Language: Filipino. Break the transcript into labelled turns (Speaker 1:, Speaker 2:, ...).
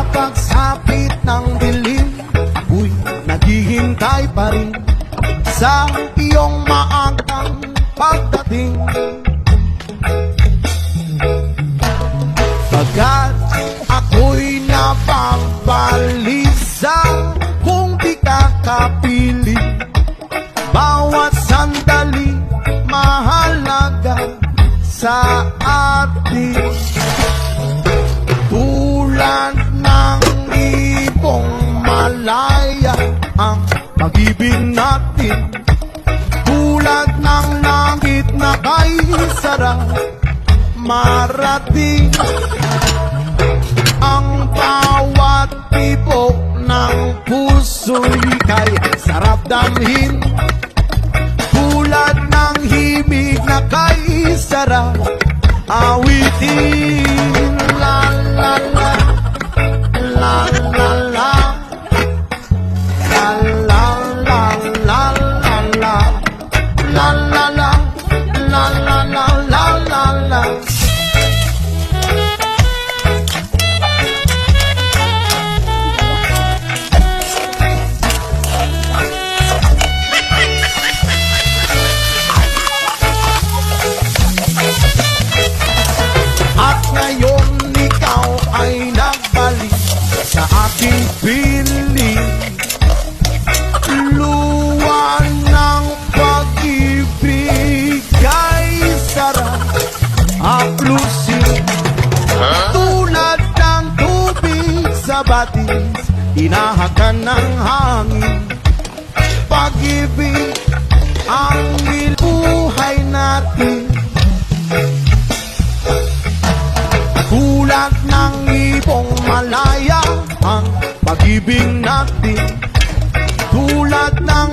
Speaker 1: Sa pagsapit ng dilim, ako'y naghihintay pa rin sa iyong maagang pagdating. Pagkat ako'y napabalisa kung di ka kapili. Bawat sandali mahalaga sa atin. Tulad ng ibong malaya ang pag-ibig natin. Tulad ng langit na kay sarap marating. Ang bawat tibok ng puso'y kay sarap damhin. Tulad ng himig na kay sarap awitin. La la la, la la la, la la la la la la, la la la, la la la la la la. At ngayon ikaw ay nagbalik sa aking piling. Luwa ng pag-ibig ay sarap aplusin. Tulad ng tubig sa batis, inahakan ng hangin. Pag-ibig ang buhay natin. Tulad ng ibong malaya ang pag-ibig natin. Tulad ng